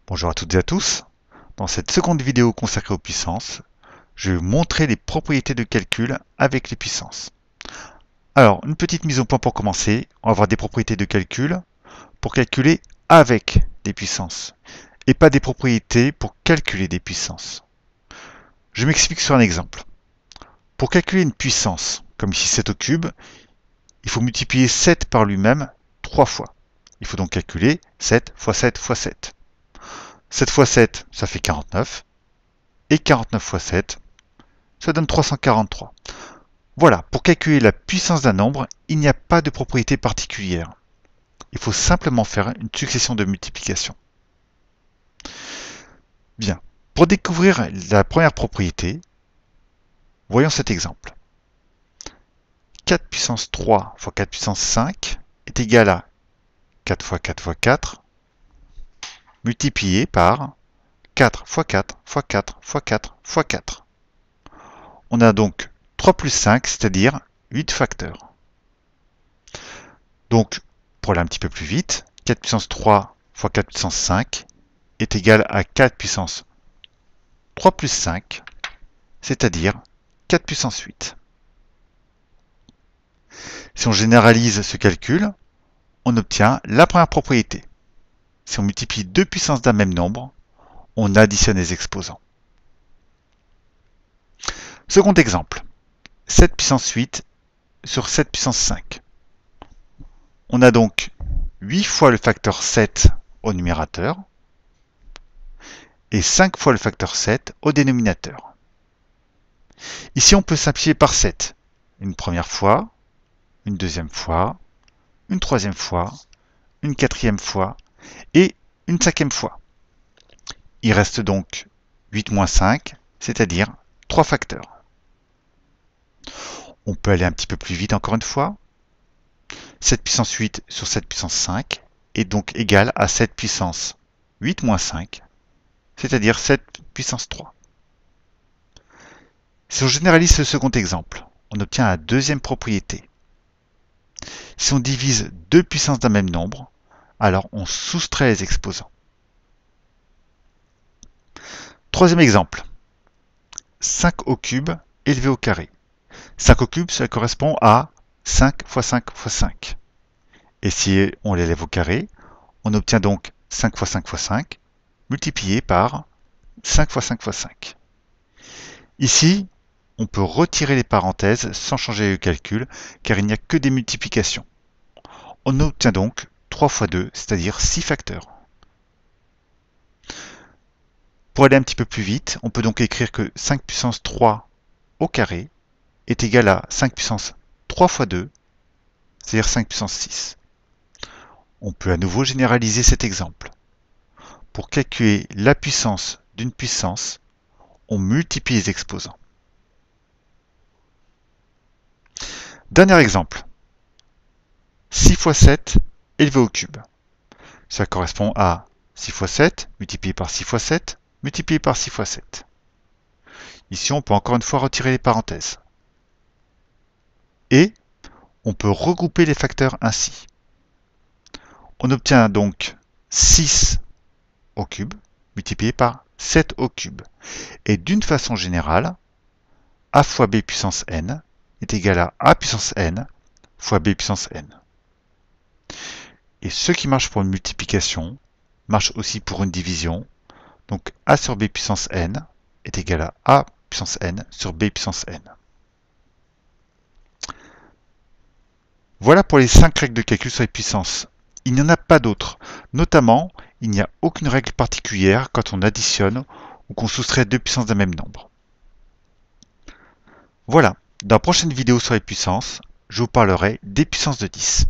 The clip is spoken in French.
Bonjour à toutes et à tous. Dans cette seconde vidéo consacrée aux puissances, je vais vous montrer les propriétés de calcul avec les puissances. Alors, une petite mise au point pour commencer. On va avoir des propriétés de calcul pour calculer avec des puissances et pas des propriétés pour calculer des puissances. Je m'explique sur un exemple. Pour calculer une puissance, comme ici 7 au cube, il faut multiplier 7 par lui-même 3 fois. Il faut donc calculer 7 fois 7 fois 7. 7 fois 7, ça fait 49. Et 49 fois 7, ça donne 343. Voilà, pour calculer la puissance d'un nombre, il n'y a pas de propriété particulière. Il faut simplement faire une succession de multiplications. Bien, pour découvrir la première propriété, voyons cet exemple. 4 puissance 3 fois 4 puissance 5 est égal à 4 fois 4 fois 4 multiplié par 4 fois 4 fois 4 fois 4 fois 4. On a donc 3 plus 5, c'est-à-dire 8 facteurs. Donc, pour aller un petit peu plus vite, 4 puissance 3 fois 4 puissance 5 est égal à 4 puissance 3 plus 5, c'est-à-dire 4 puissance 8. Si on généralise ce calcul, on obtient la première propriété. Si on multiplie deux puissances d'un même nombre, on additionne les exposants. Second exemple, 7 puissance 8 sur 7 puissance 5. On a donc 8 fois le facteur 7 au numérateur et 5 fois le facteur 7 au dénominateur. Ici, on peut simplifier par 7. Une première fois, une deuxième fois, une troisième fois, une quatrième fois et une cinquième fois. Il reste donc 8 moins 5, c'est-à-dire 3 facteurs. On peut aller un petit peu plus vite encore une fois. 7 puissance 8 sur 7 puissance 5 est donc égal à 7 puissance 8 moins 5, c'est-à-dire 7 puissance 3. Si on généralise ce second exemple, on obtient la deuxième propriété. Si on divise deux puissances d'un même nombre, alors on soustrait les exposants. Troisième exemple, 5 au cube élevé au carré. 5 au cube, cela correspond à 5 fois 5 fois 5. Et si on l'élève au carré, on obtient donc 5 fois 5 fois 5, multiplié par 5 fois 5 fois 5. Ici, on peut retirer les parenthèses sans changer le calcul, car il n'y a que des multiplications. On obtient donc 3 fois 2, c'est-à-dire 6 facteurs. Pour aller un petit peu plus vite, on peut donc écrire que 5 puissance 3 au carré est égal à 5 puissance 3 fois 2, c'est-à-dire 5 puissance 6. On peut à nouveau généraliser cet exemple. Pour calculer la puissance d'une puissance, on multiplie les exposants. Dernier exemple. 6 fois 7 élevé au cube. Ça correspond à 6 fois 7 multiplié par 6 fois 7 multiplié par 6 fois 7. Ici, on peut encore une fois retirer les parenthèses. Et on peut regrouper les facteurs ainsi. On obtient donc 6 au cube multiplié par 7 au cube. Et d'une façon générale, a fois b puissance n est égal à a puissance n fois b puissance n. Et ce qui marche pour une multiplication marche aussi pour une division. Donc a sur b puissance n est égal à a puissance n sur b puissance n. Voilà pour les 5 règles de calcul sur les puissances. Il n'y en a pas d'autres. Notamment, il n'y a aucune règle particulière quand on additionne ou qu'on soustrait deux puissances d'un même nombre. Voilà, dans la prochaine vidéo sur les puissances, je vous parlerai des puissances de 10.